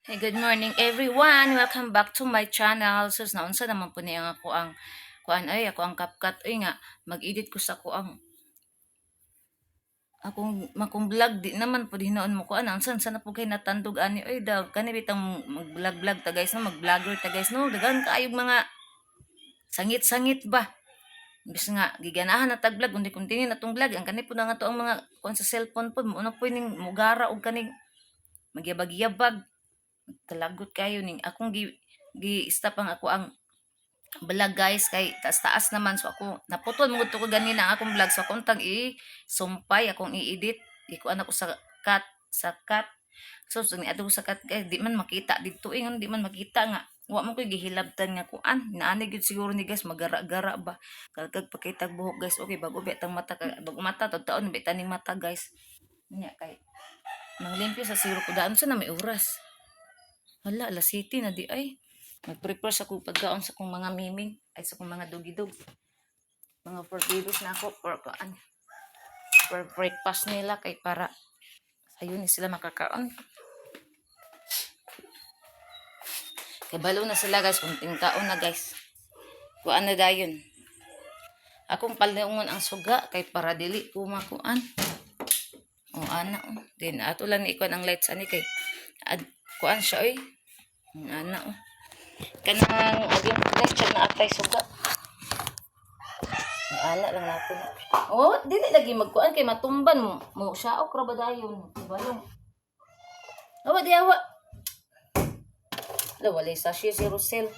Hey, good morning everyone. Welcome back to my channel. Sus naunsa naman po niya ako ang kuan ay ako ang CapCut ay nga mag-edit ko sa ko ang akong vlog di naman po hinoon mo ko an unsan sana po kay natandog ani oy daw kani bitang mag-vlog ta guys no mag-vlogger ta guys no dagan kaayog mga sangit-sangit ba. Bis nga giganahan na tag vlog kundi continue na tong vlog ang kani po na nga to ang mga kuan sa cellphone po mo po ning mugara og kaning magyabag-yabag kalagot kayo ning akong gi stop ang ako ang vlog guys kay taas-taas naman so ako naputol mo ko ganina ang akong vlog so akong tag sumpay akong i-edit ikuan ako sa cut so ni adto sa cut guys di man makita dito ingon di man makita nga wa man koy gihilabtan nga kuan naani gid siguro ni guys magara-gara ba kagag pakitag buhok guys okay bago betang mata bago mata taon betan ning mata guys nya kay manglimpyo sa siro ko daan sa na may oras. Hala, alas 7 na di ay. Nag-prepare sa kong pagkaon sa kong mga miming. Ay sa kong mga dugidog. Mga porkidos na ako. For breakfast nila kay para ayun ni sila makakaon. Kay balo na sila guys. Kunting taon na guys. Kuan na dayon. Akong palungon ang suga kay para dili ko makuan. O ana. Then ato lang ni ikuan ang lights ani kay kuan siya oy. Ana kanang aging question na atay suga. Ana lang natin. Oh, dili lagi magkuan kay matumban mo siya o krabadayon. Balong. Awa di awa. Wala sa si Rosel.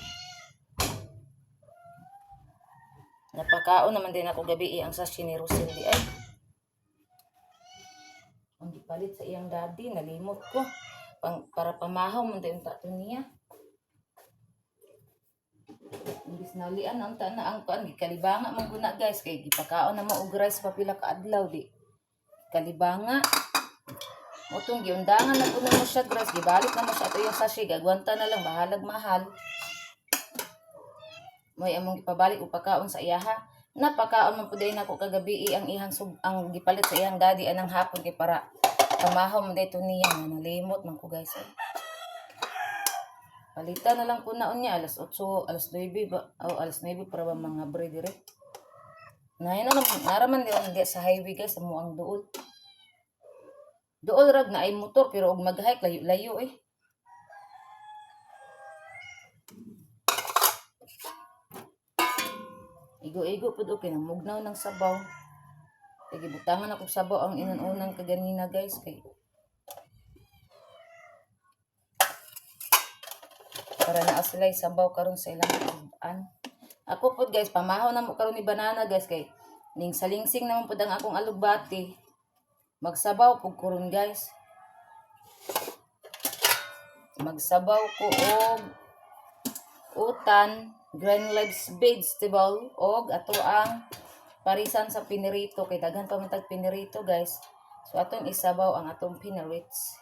Napakaon naman din ako gabi ang sashi ni Rosel di ay. Ang gipalit sa iyang daddy, nalimot ko. Para pamahaw man din tato niya. Imbis nalian ang tana ang kuan kalibanga man guna guys kay gipakaon na mo og rice papila ka adlaw di. Kalibanga. Motong giundangan na puno mo siya guys gibalik na mo siya ato yung sashi gagwanta na lang bahalag mahal. May among ipabalik o pakaon sa iyaha. Napakaon man pud nako kagabi ang ihang ang gipalit sa iyang daddy anang hapon kay para pamahaw man dito niya nalimot man ko guys. Palitan na lang po naon niya alas 8, alas 9 ba? O alas 9 para ba mga bre dire. Nayon na naraman di sa highway guys amo ang duol. Duol rag na ay motor pero og mag-hike layo-layo eh. Igo-igo pud okay na mugnaw ng sabaw. Kaya butangan ako sabaw ang inunan kaganina guys kay para naa sila sabaw karon sa ilang an. Ako pud guys pamahaw na mo karon ni banana guys kay ning salingsing naman pud ang akong alugbati. Magsabaw pud karon guys. Magsabaw ko og utan, green leaves vegetable og ato ang parisan sa pinirito kay daghan pa man tag pinirito guys. So aton isabaw ang atong pinirits.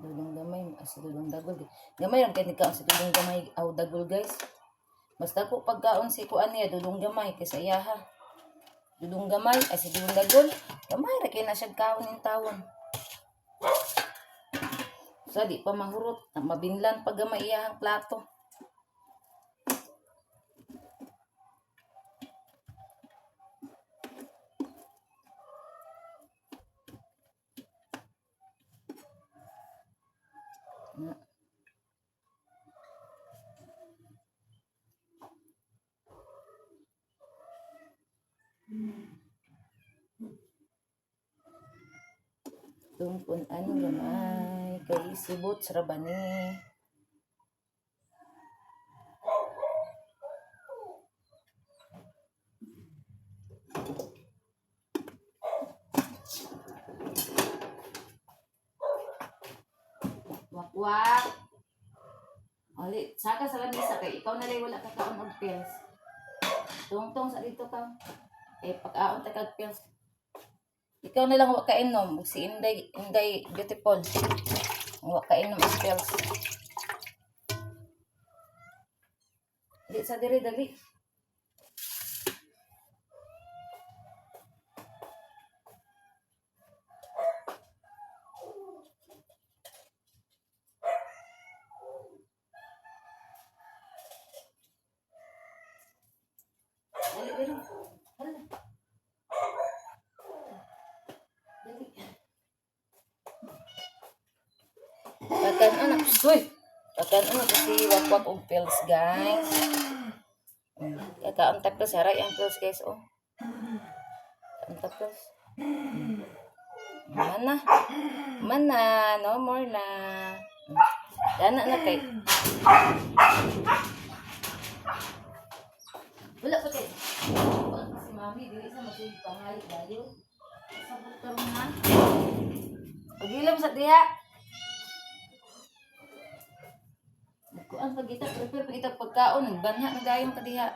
Dulong gamay as dulong dagol gamay ram kay nagkaon si dulong gamay aw dagol guys. Basta ko pagkaon si kuan niya dulong gamay kay sa iyaha. Dulong gamay ay si dulong dagol gamay ra kay na siya kaon ning tawon. So di pa mahurot mabinlan pag gamay iyahang plato. Tungpun-an gamay kay sibot sarabani. Wakwak. Oli, saka sa lamisa kay ikaw na lay wala ka kaon og pills. Tungtong sa dito ka. Eh pag-aon ta kag pills. Ikaw na lang wa kainom si Inday Beautiful. Wa kainom og pills. Di sa diri dali. Kakan na. Uy! Kakan na kasi wakwak og pills, guys. Kakaon tapos haray ang pills, guys, oh. Kaon tapos. Mana? Mana, no more na. Dana na kay. Wala pa kay. Wala pa si mami, dili sa magpangalit dayo. Sa buktor nga. Pagilam sa diha. Kuan pag kita prepare pag kita pagkaon nagbanha na dayon ka diha.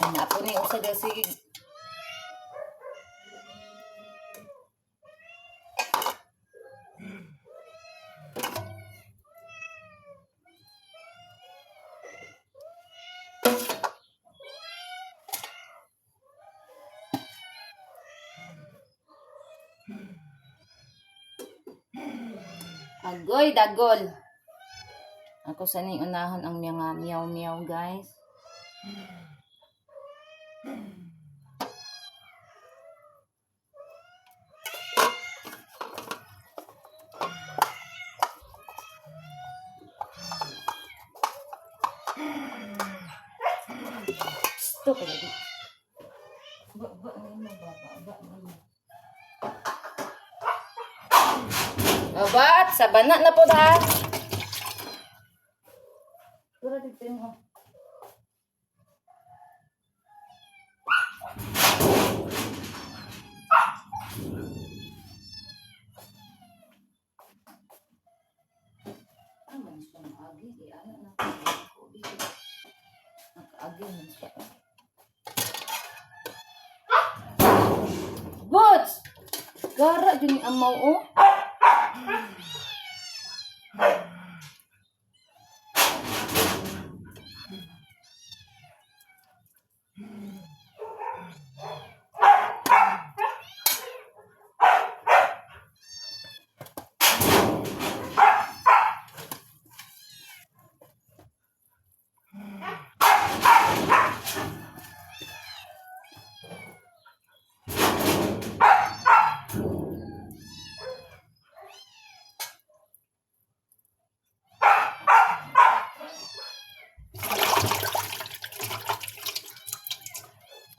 Ang apo ni usa daw sige. Agoy dagol. Ako sa ning unahon ang mga meow-meow, guys. Stop lagi. Ba ano ba ano. Abat, sabana na po ha. Tura dito mo. Aman siya agi, di ana na ko dito. Nakaagi man siya. Boots! Gara dyan yung amaw, oh.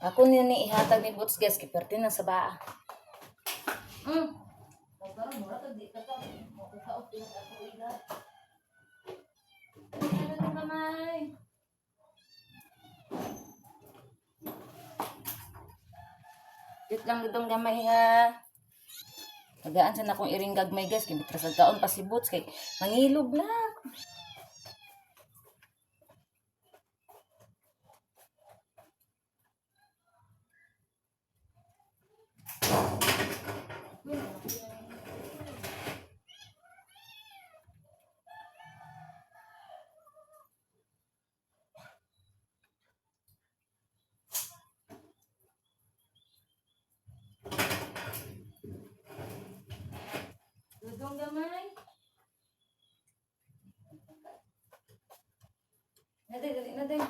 Ako nini ihatag ni Boots, guys, kiperte na sa baa. Pagkaro mura to di ka ta mo ka og ako ida. Ano mamay? Dit lang ditong gamay ha. Tagaan sa nakong iring gagmay, guys, kay bitras kaon pa si Boots kay mangilog na. Dudong gamay. Dali na din.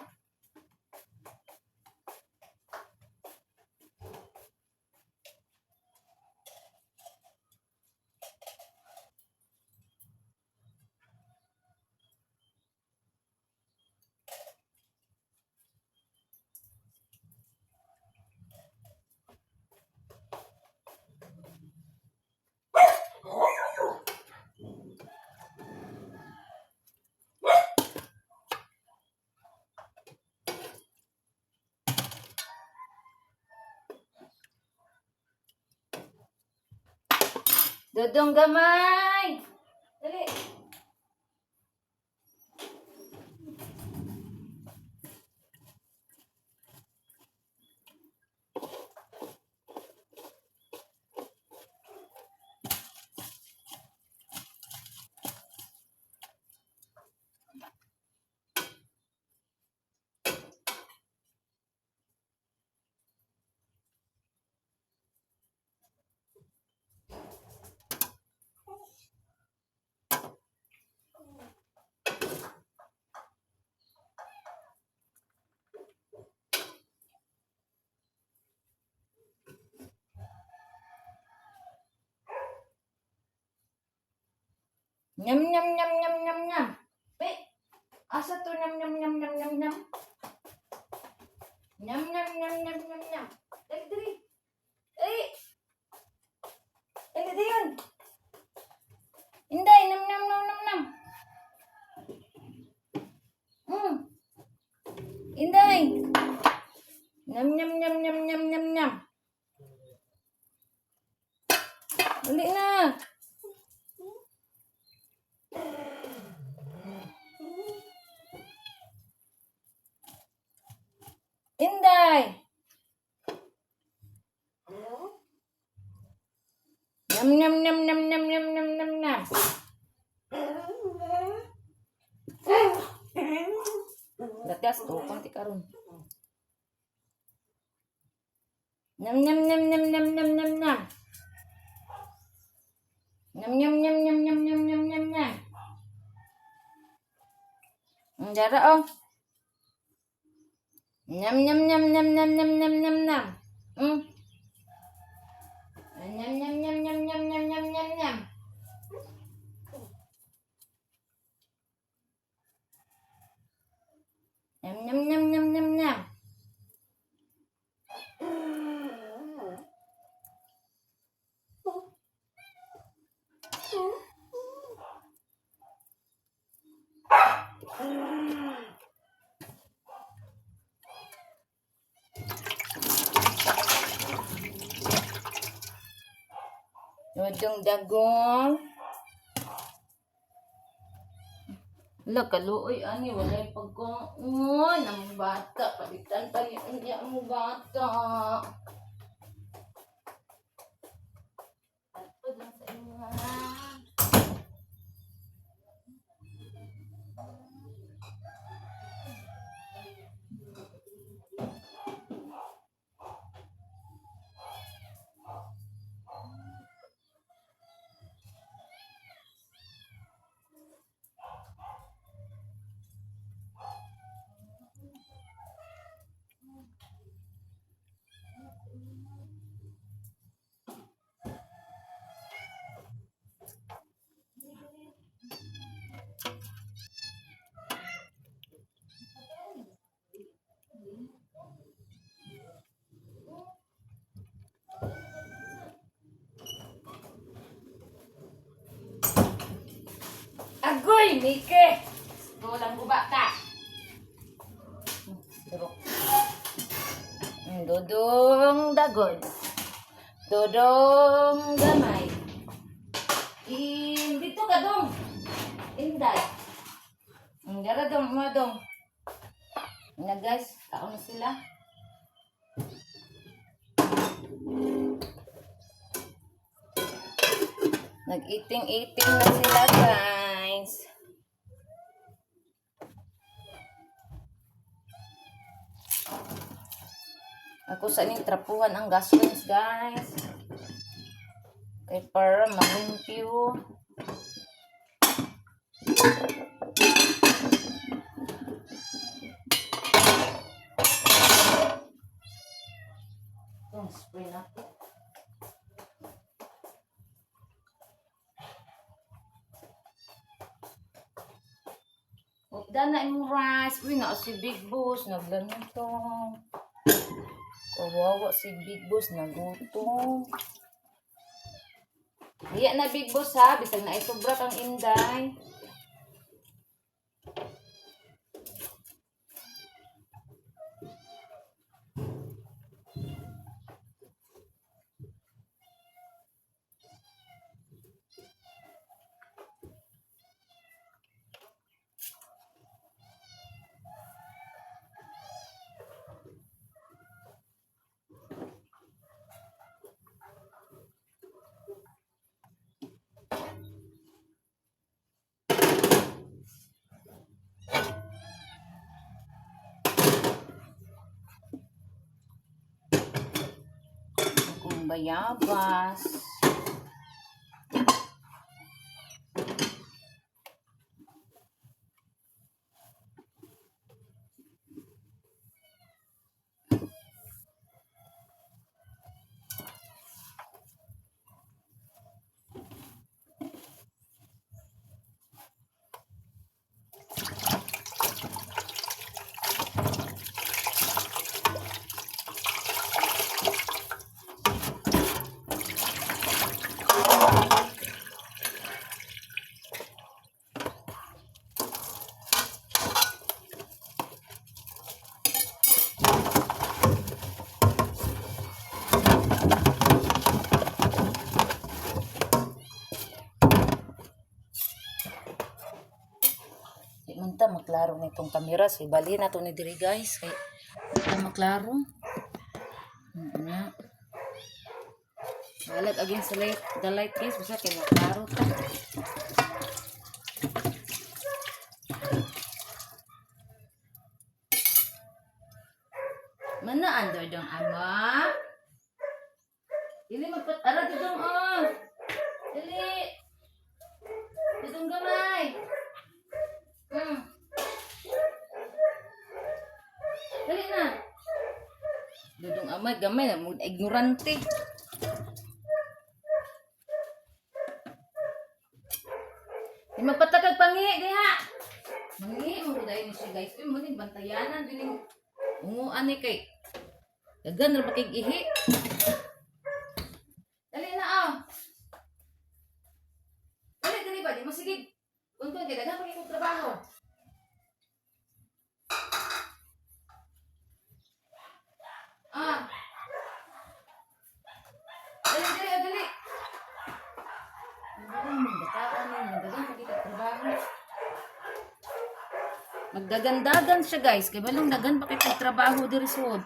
Dudong gamay. Dali. Nyam, nyam, nyam, nyam, nyam, nyam. Wait, asa to nyam, nyam, nyam, nyam, nyam, nyam. Nyam, nyam, nyam, nyam, nyam, nyam. Dali, dali. Ay, dali, dali yun. Inday, nam, nam, nam, nam, nam. Inday. Nyam, nyam, nyam, nyam, nyam, nyam, nyam. Dali na. Inday. Nyam, nyam, nyam, nyam, nyam, nyam, nyam, nyam, nyam. Gatas to, konti karon. Nyam, nyam, nyam, nyam, nyam, nyam, nyam, nyam. Nyam, nyam, nyam, nyam, nyam, nyam, nyam, nyam, nyam. Dara oh. Nyam, nyam, nyam, nyam, nyam, nyam, nyam, nyam, nyam. Nyam, nyam, nyam, nyam, nyam, nyam, nyam, nyam, nyam. Nyam, nyam, nyam, nyam, nyam, nyam. Nodong dagong. Wala, kaluoy, ani, walay pagkaon. Ang bata, palitan pa niya ang bata. Alpod lang sa inyo. Agoy, Mike! Tulang guba ka. Durok. Dodong dagon. Dodong gamay. Dito ka dong. Inday. Dara dong, mga dong. Na guys, kaon sila. Nag-eating-eating na sila guys. Ako sa ining trapuhan ang gasolines guys. Kay para malimpyo. Spray na. Upda na yung rice. Uy, na si Big Boss. Naglanitong. Kawawa si Big Boss. Nagutom. Diya na Big Boss ha. Bisag na isobra kang Inday. Kung bayabas. maklaro nitong kamera. So, ibali na to ni diri guys. Kay ito maklaro. Ano? Balag against the light guys. Basta kay maklaro ta. Mana under dong ama? Dili magpatara dong oh. Dili. Dudong gamay. Dali na. Dudong amay gamay na mo ignorante. Di magpatakag pangi diha. Mangi mo dai ni siya guys. Mo ni bantayanan dining unguan ni kay. Dagan ra bakig ihi. Dali na ah. Dali ba di mo sige. Unto kay dagan pa kay trabaho. Ah. Dali. Magdagandagan siya guys. Kaya balong dagan pa kay trabaho diri sud.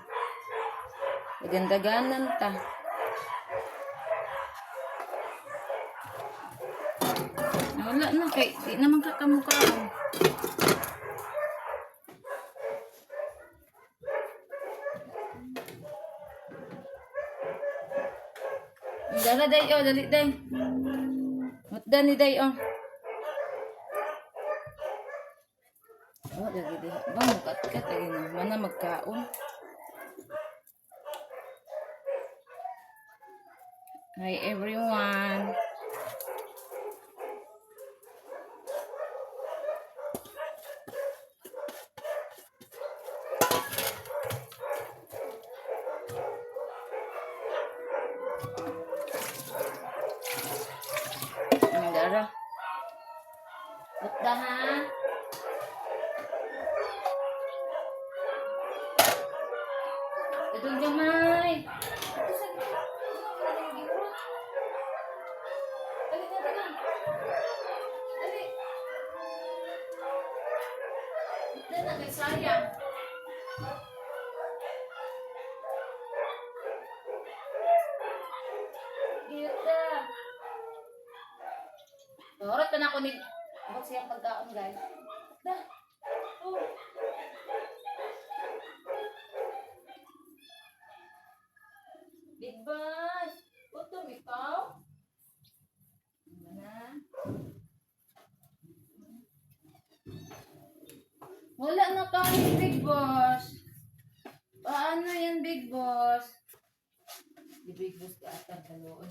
Dagandaganan ta. Wala na kay di naman kakamukhaan. Dala day oh, dali day. Matda ni day oh. Oh, dali day. Bang kat ay na mana magkaon. Hi everyone. Dara. Matda ha. Dudong gamay. Dali. Sayang. Gita. Dorot na ako ni abot siyang pagkaon guys. Da. Oh. Big boss. Utom ikaw. Mana? Wala na kami, Big Boss. Paano yan, Big Boss? Di Big Boss ka atang kaloon.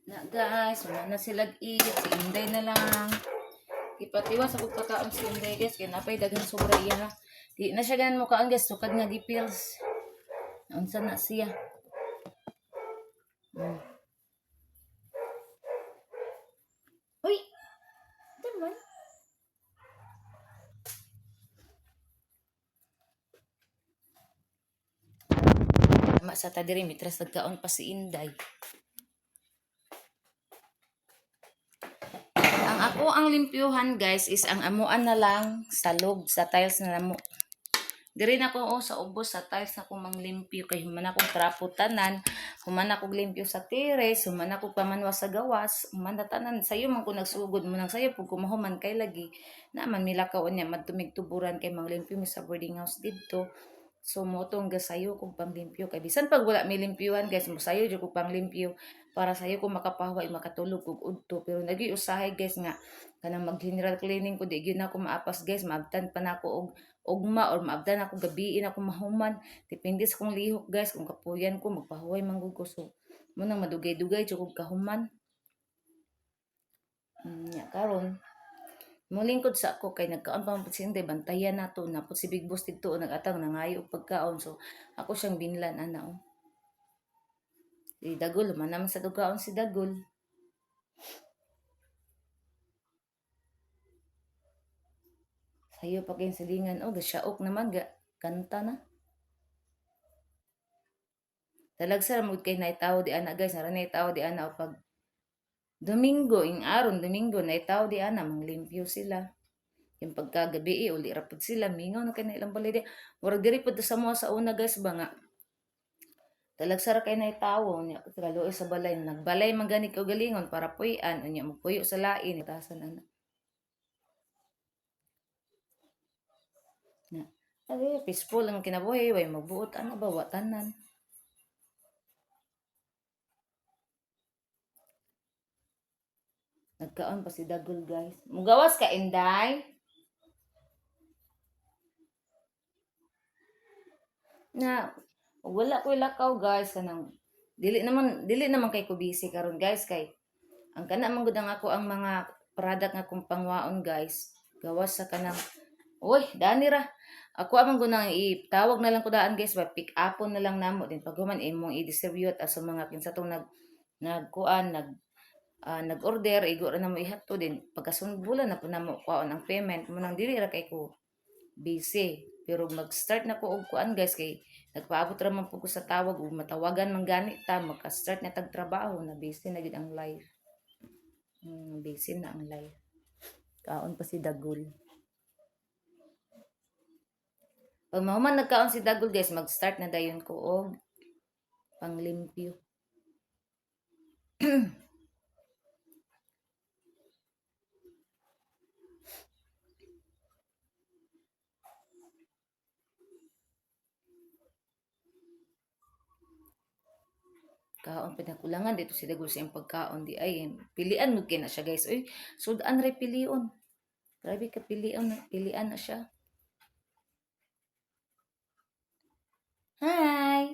Na guys, wala na silag eat. Si Inday na lang. Ipatiwas ako kakaon si Inday guys. Kaya napay dagang sobra iya. Di na siya ganan mukhaan guys. Sukad nga di pills. Naunsa na siya. Uy! Daman. Tama sa tadiri, mitras nagkaon pa si Inday. Ang ako ang limpyuhan guys is ang amuan na lang sa log, sa tiles na namo. Diri na ko sa ubos sa tiles na ko manglimpyo kay human akong trapo tanan, human ako limpyo sa terrace, human ako pamanwa sa gawas, human na tanan sayo man ko nagsugod mo nang sayo pug kumahuman kay lagi naman milakaw niya madtumig tuburan kay manglimpyo mi sa boarding house didto. So mo tong gasayo kog panglimpyo kay bisan pag wala mi limpyuhan guys mo sayo jud kog panglimpyo para sayo ko makapahway makatulog kog udto pero nagi usahay guys nga kanang mag general cleaning ko di gyud na ko maapas guys maabtan pa nako og ugma or maabdan ako gabiin ako mahuman depende sa kong lihok guys kung kapuyan ko magpahuway manggug ko so mo nang madugay-dugay jud kahuman nya karon mulingkod sa ako kay nagkaon pa man si Inday bantayan nato na pud si Big Boss didto nagatang nangayo og pagkaon so ako siyang binlan ana oh. Si Dagol man naman sa tugaon si Dagol. Sayo pa kayong silingan. Oh, gasyaok naman. Kanta na. Talagsa mo kay naitaw di ana guys, nara naitaw di ana o pag Domingo, ing aron Domingo naitaw di ana manglimpyo sila. Yung pagkagabi uli rapod sila mingaw na kay na ilang balay di. Murag diri pud sa mo sa una guys ba nga talagsara kay na tawo niya kaluoy sa balay nagbalay man gani galingon para puy-an unya magpuyo sa lain tasan ana na ay peaceful ang kinabuhi way magbuot ana ba watanan nagkaon pa si Dagol guys mugawas ka Inday na wala ko lakaw guys kanang dili naman kay ko busy karon guys kay ang kana man gud ang ako ang mga product nga kong pangwaon guys gawas sa kanang oy dani ra ako amang gunang itawag na lang ko daan guys ba pick upon na lang namo din pag human imong i-distribute as sa mga kinsa tong nagkuan nag-order igo ra namo ihatto din pagkasunod bulan na po namo kuan ang payment mo nang dili ra kay ko busy pero mag-start na ko og kuan guys kay nagpaabot ra man po ko sa tawag ug matawagan man gani ta magka-start na tag trabaho na busy na gid ang life busy na ang life kaon pa si Dagol pag mahuman nagkaon si Dagol guys mag-start na dayon ko og panglimpyo kaon pinakulangan dito si Dagol sa iyang pagkaon di ay pilian mo kina siya guys uy sudan ra pilion grabe ka pilian na siya hi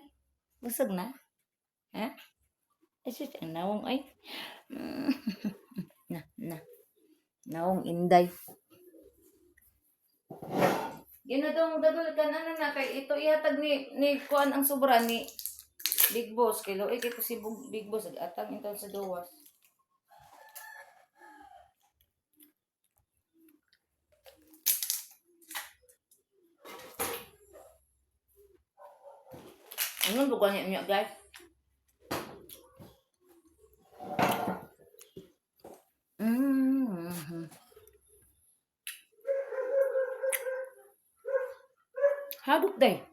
busog na ha ay sus ang nawong ay na nawong Inday ginadong Dagol kan ano na kay ito ihatag ni kuan ang sobra ni Big Boss, kay Loe, kay si Big Boss, atang intaw sa duwas. Ano bukan niya guys? Hagok day.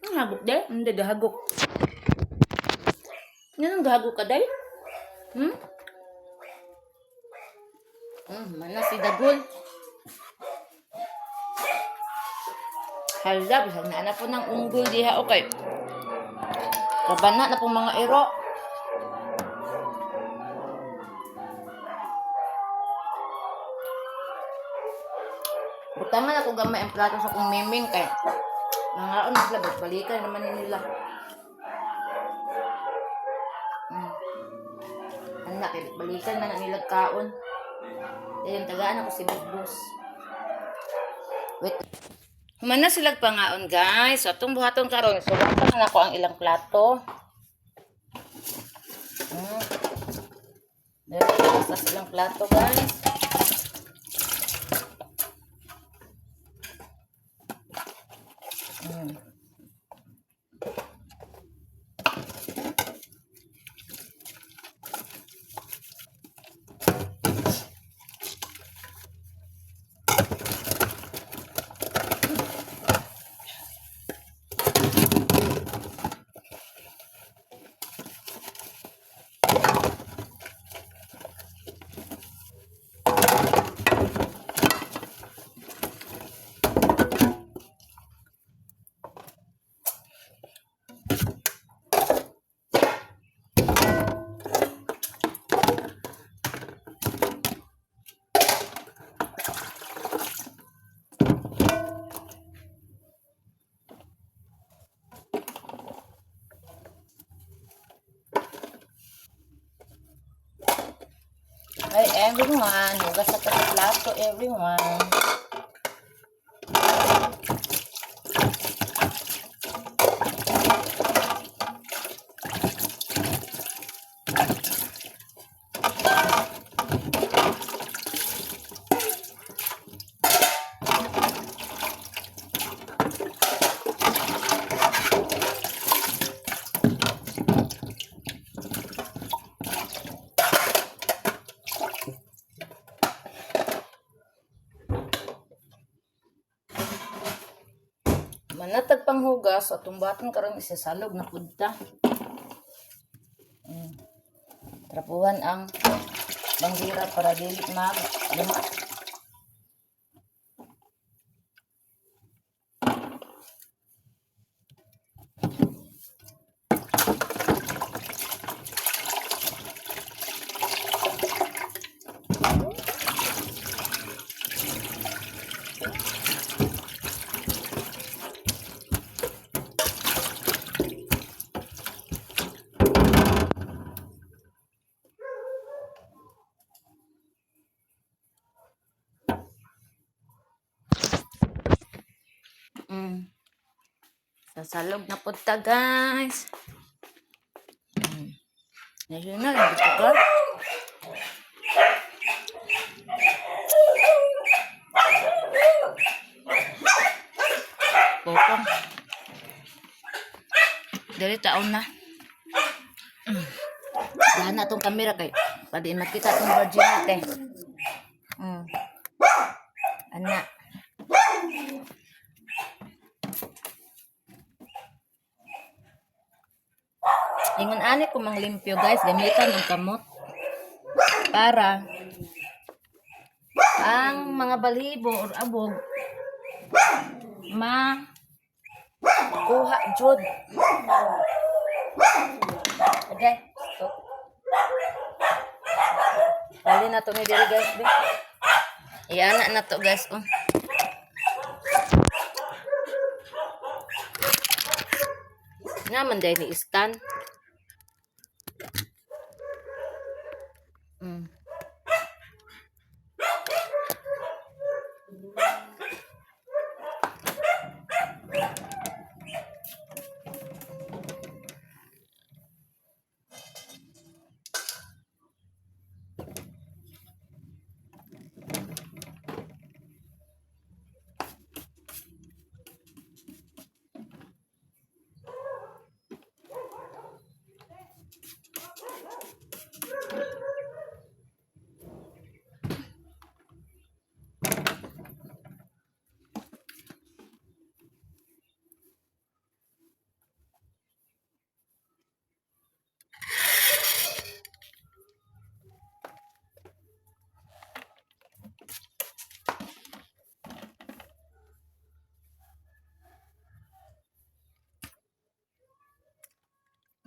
Ang hagok day? Hindi hagok. Yan ang gago ka, day? Mana si Dagol. Hala, bisag na po ng unggol diha, okay. Kabana na po mga iro. Butangan ako gamay ang plato sa kong meming kay nangaon na sila, balikan naman nila. Anak, balikan na nilag kaon. Dahil tagaan ako si Big Boss. Wait. Humana silag pangaon guys. So, itong buhaton karon. So, buhaton ako ang ilang plato. Dahil sa ilang plato guys. Hi everyone, hugas sa plato everyone. manatag panghugas atong baton karon isasalog na pudta. Trapuhan ang bangira para dili mag luma. Sasalog na pudta guys. Ngayon na, dito ka. Popong. Dali taon na. Dahan na itong camera kay pwede makita itong virginity. Anak. Ingon ani ko mang limpyo guys, gamitan ng kamot para ang mga balibo or abog kuha jud. Okay. So, dali na to ni diri guys. Iana na to guys. Naman dahil ni stand.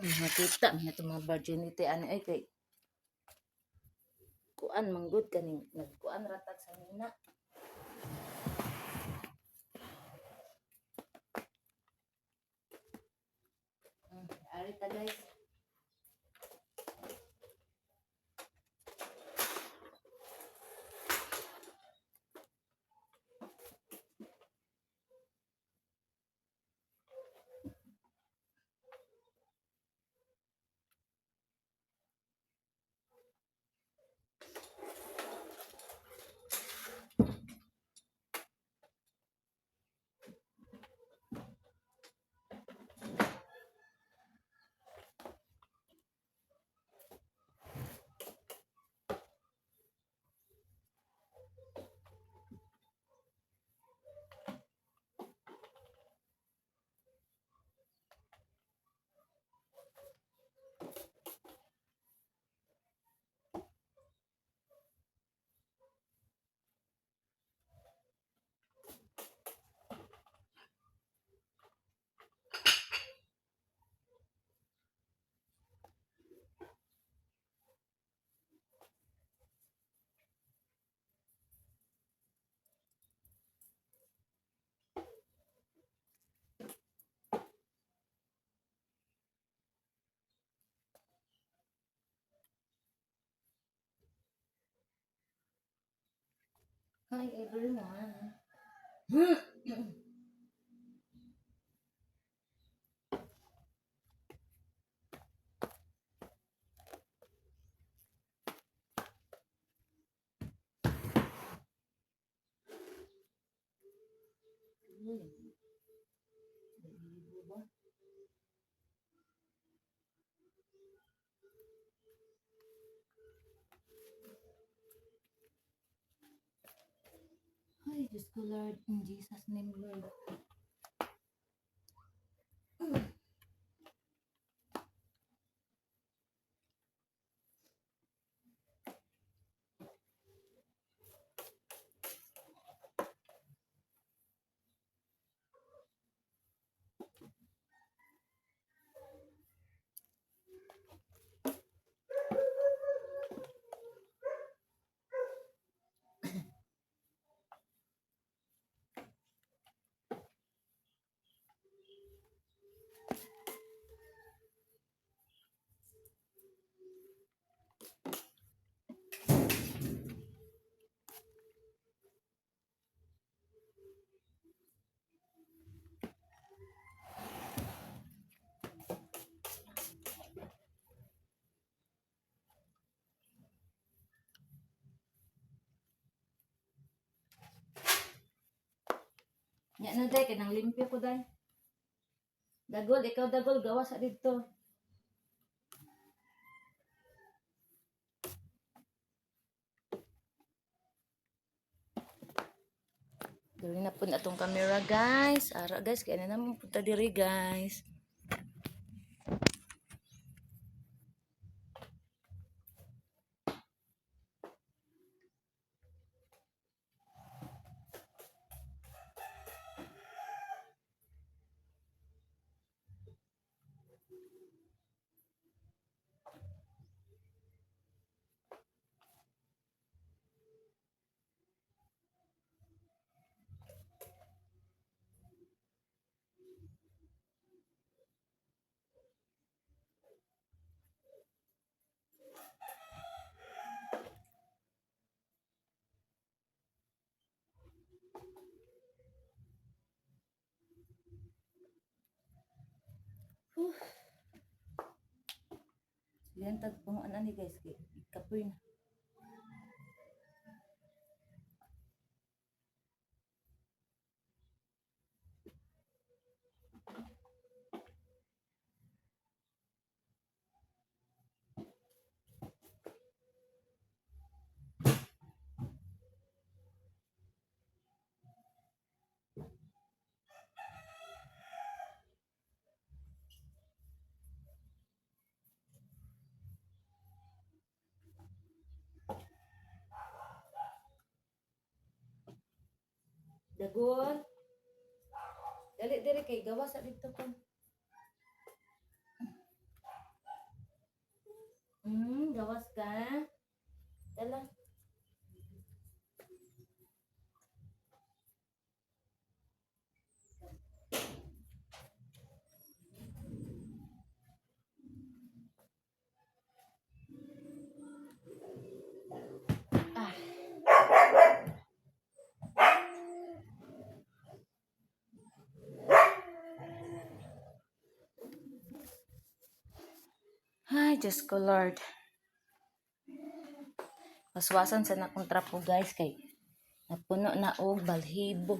Makita niya itong mga virginity ani ay kay kuan manggod kaning nagkuan ratag sa nina. Arita guys. Hi everyone. Ay, Diyos ko Lord, in Jesus name Lord. Yan na day, kinang limpyo ko day. Dagol, ikaw dagol, gawas sa dito. Dili na po na itong camera guys. Ara guys, kaya na naman punta diri guys. Yan tagpungan na ni guys, kapoy na. Dagol. Dali diri kay gawas sa dito ko. Gawas ka. Dala. Ay, Diyos ko Lord. Maswasan sa nakong trapo guys kay napuno na og balhibo.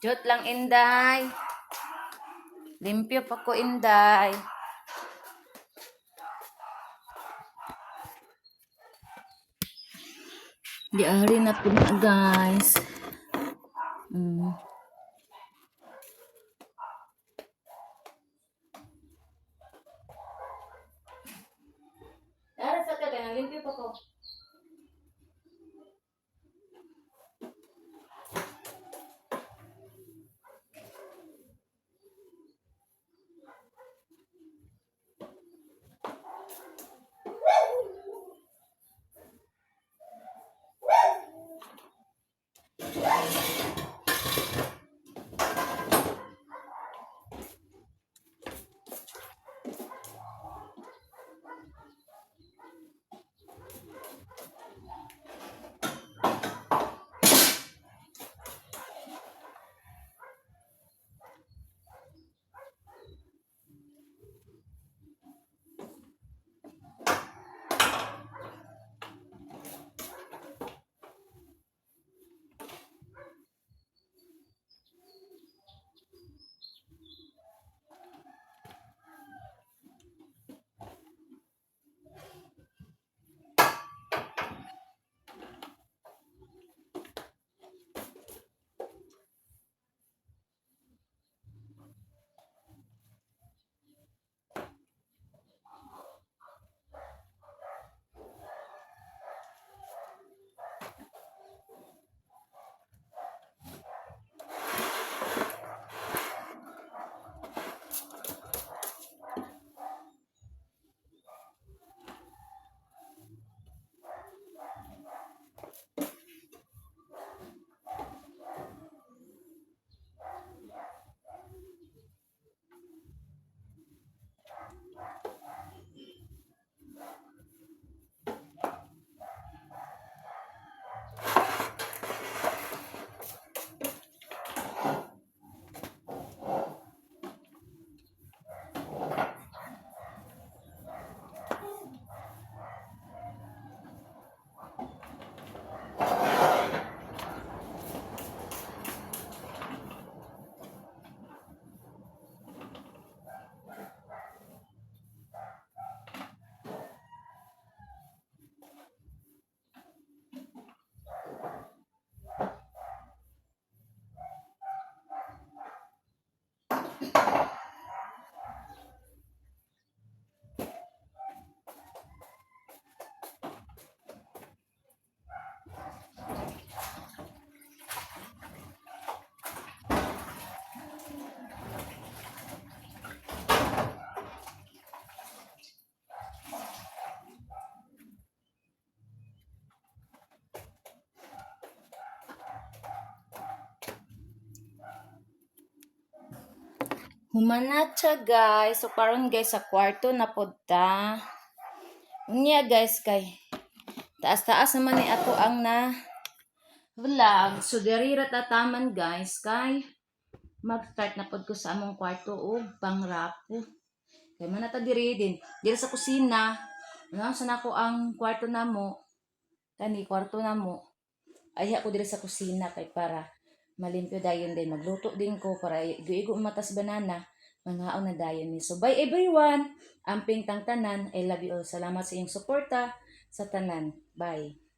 Jot lang inday. Limpyo pa ko inday. Di ari na po na guys. Ara sa kanya limpyo pa ko. Humanat siya guys. So karon guys sa kwarto na pod ta. Unya guys kay taas-taas naman ni ato ang na vlog. So diri ra tataman guys kay mag-start na pod ko sa among kwarto og pangrapo. Kay man ta diri din. Diri sa kusina. Ano sa nako ang kwarto namo. Kani kwarto namo. Ayha ko diri sa kusina kay para malimpyo dayon din. Magluto din ko para igo-igo matas banana. Mangaon na dayon ni. So bye everyone. Amping tang tanan. I love you all. Salamat sa inyong suporta sa tanan. Bye.